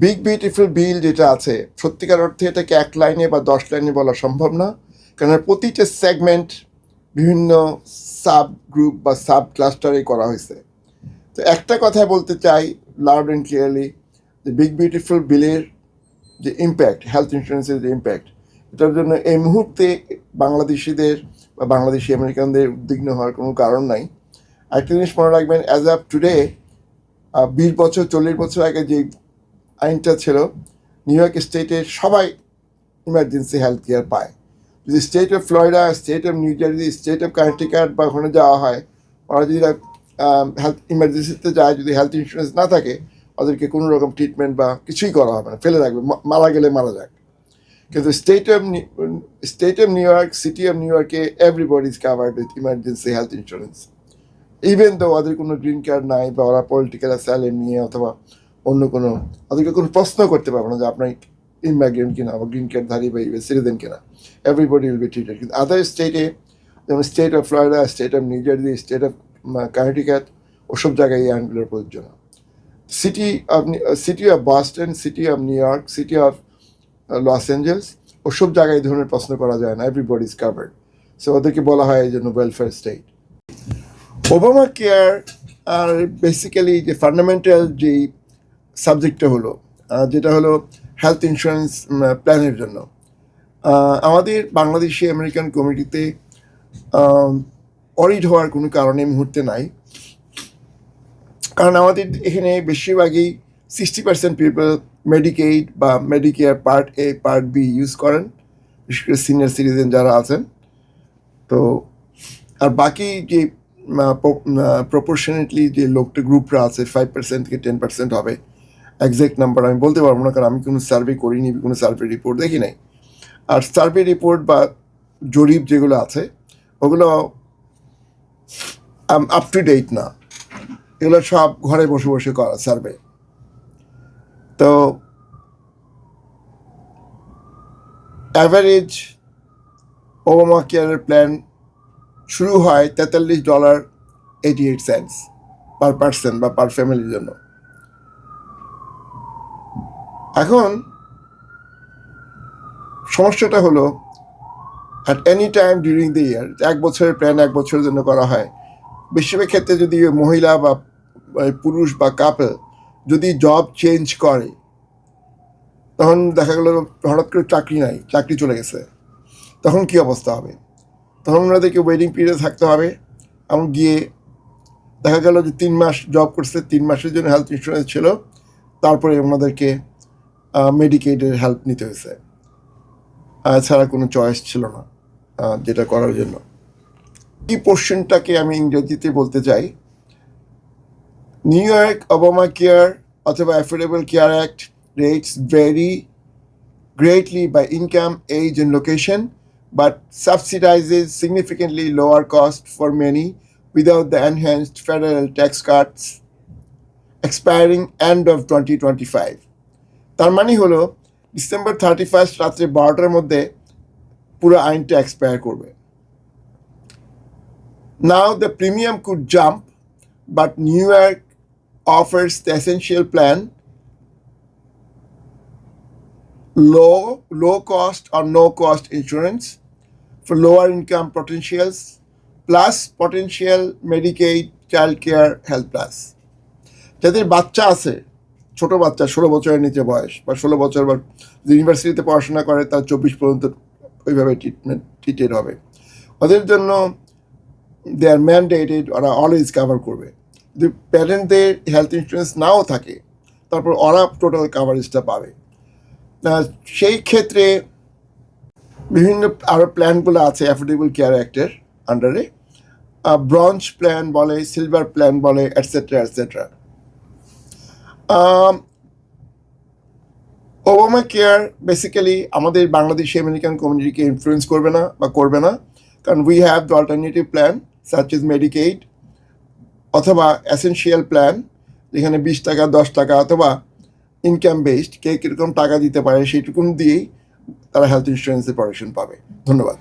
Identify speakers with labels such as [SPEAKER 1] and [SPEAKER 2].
[SPEAKER 1] Big beautiful bill যেটা আছে সত্যিকার অর্থে এটাকে 1 লাইনে বা 10 লাইনে বলা সম্ভব না, কারণ প্রতিটা সেগমেন্ট বিভিন্ন সাব গ্রুপ বা সাব ক্লাস্টারে করা হয়েছে। তো একটা কথা বলতে চাই লাউড অ্যান্ড ক্লিয়ারলি, যে বিগ বিউটিফুল বিলের যে ইম্প্যাক্ট, হেলথ ইন্স্যুরেন্সের যে ইম্প্যাক্ট, এটার জন্য এই মুহূর্তে বাংলাদেশিদের বা বাংলাদেশি আমেরিকানদের উদ্বিগ্ন হওয়ার কোনো কারণ নাই। একটা জিনিস মনে রাখবেন, অ্যাজ অফ টুডে 20 বছর 40 বছর আগে যে আইনটা ছিল, নিউ ইয়র্ক স্টেটের সবাই ইমার্জেন্সি হেলথ কেয়ার পায়। যদি state of Florida, state of New Jersey, state of Connecticut বা ওখানে যাওয়া হয়, ওরা যদি হেলথ ইমার্জেন্সিতে যায়, যদি হেলথ ইন্স্যুরেন্স না থাকে, ওদেরকে কোনো রকম ট্রিটমেন্ট বা কিছুই করা হবে না, ফেলে রাখবে, মারা গেলে মারা যাক। কিন্তু state of New York, city of নিউ ইয়র্কে everybody is covered with emergency health insurance, even তো ওদের কোনো গ্রিন কার্ড নাই বা ওরা পলিটিক্যাল অ্যাসাইলেম নিয়ে অথবা অন্য কোনো, ওদেরকে কোনো প্রশ্ন করতে পারবো না যে আপনার ইমিগ্রেন্ট কিনা বা গ্রিন কার্ডধারী বা সিটিজেন কিনা, এভরিবডি উইল বি ট্রিটেড। কিন্তু আদার স্টেটে, যেমন state of Florida, state of New Jersey, state of Connecticut, ওসব জায়গায় এই আইনগুলোর প্রযোজ্য না। City of Boston, city of New York, city of Los Angeles, ওসব জায়গায় এই ধরনের প্রশ্ন করা যায় না, এভরিবডি ইজ কাভার্ড। সো ওদেরকে বলা হয় এই জন্য ওয়েলফেয়ার স্টেট। ওবামা কেয়ার আর বেসিক্যালি যে ফান্ডামেন্টাল যেই সাবজেক্টটা হলো, যেটা হলো হেলথ ইন্স্যুরেন্স প্ল্যানের জন্য, আমাদের বাংলাদেশি আমেরিকান কমিউনিটিতে অরিড হওয়ার কোনো কারণ এই মুহূর্তে নাই, কারণ আমাদের এখানে বেশিরভাগই 60% পিপল মেডিকেইড বা Medicare part A part B use করেন, বিশেষ করে সিনিয়র সিটিজেন যারা আছেন। তো আর বাকি যে প্রপোর্শনেটলি যে লোকটা গ্রুপরা আছে 5% থেকে 10% হবে, এক্সাক্ট নাম্বার আমি বলতে পারবো না, কারণ আমি কোনো সার্ভে করিনি, কোনো সার্ভে রিপোর্ট দেখি নাই। আর সার্ভে রিপোর্ট বা জরিপ যেগুলো আছে ওগুলো আপ টু ডেট না, এগুলো সব ঘরে বসে বসে করা সার্ভে। তো অ্যাভারেজ ওবামা কেয়ারের প্ল্যান শুরু হয় $43.88 পার পার্সন বা পার ফ্যামিলির জন্য। এখন সমস্যাটা হলো, at any time during the year, 1 বছরের প্ল্যান 1 বছরের জন্য করা হয়। বেশিরভাগ ক্ষেত্রে যদি মহিলা বা পুরুষ বা কাপল যদি জব চেঞ্জ করে, তখন দেখা গেল হঠাৎ করে চাকরি নাই, চাকরি চলে গেছে, তখন কি অবস্থা হবে? তখন ওনাদেরকে ওয়েটিং পিরিয়ডে থাকতে হবে। এবং গিয়ে দেখা গেল যে 3 মাস জব করছে, 3 মাসের জন্য হেলথ ইন্স্যুরেন্স ছিল, তারপরে ওনাদেরকে মেডিকেডের হেল্প নিতে হয়েছে, ছাড়া কোনো চয়েস ছিল না যেটা করার জন্য। এই পোর্শনটাকে আমি ইংরেজিতে বলতে চাই, নিউ ইয়র্ক ওবামা কেয়ার অথবা affordable care act rates very greatly by income, age, and location, but subsidizes significantly lower cost for many without the enhanced federal tax cuts expiring end of 2025. তার মানে হলো December 31 রাত্রে 12টার মধ্যে পুরো আইনটা expire করবে। Now the premium could jump, but New York offers the essential plan, low cost or no cost insurance for lower income potentials, plus potential Medicaid child care health plus. যাদের বাচ্চা আছে, ছোট বাচ্চা 16 বছরের নিচে বয়স বা 16 বছর বা ইউনিভার্সিটিতে পড়াশোনা করে, তার 24 পর্যন্ত ওইভাবে ট্রিটেড হবে, ওদের জন্য দে আর ম্যান্ডেটেড, ওরা অলওয়েজ কাভার করবে। যদি প্যারেন্টদের হেলথ ইন্স্যুরেন্স নাও থাকে, তারপর ওরা টোটাল কাভারেজটা পাবে। সেই ক্ষেত্রে বিভিন্ন আরও প্ল্যানগুলো আছে অ্যাফোর্ডেবল কেয়ার অ্যাক্টের আন্ডারে, ব্রঞ্জ প্ল্যান বলে, সিলভার প্ল্যান বলে, etcetera etcetera. Obama care basically আমাদের বাংলাদেশি আমেরিকান কমিউনিটিকে ইনফ্লুয়েন্স করবে না বা করবে না, কারণ we have the alternative plan such is Medicaid অথবা এসেনশিয়াল প্ল্যান, যেখানে 20 টাকা 10 টাকা অথবা ইনকাম বেসড, কে কীরকম টাকা দিতে পারে সেইটুকুন দিয়েই তারা হেলথ ইন্স্যুরেন্সের প্রোটেকশন পাবে। ধন্যবাদ।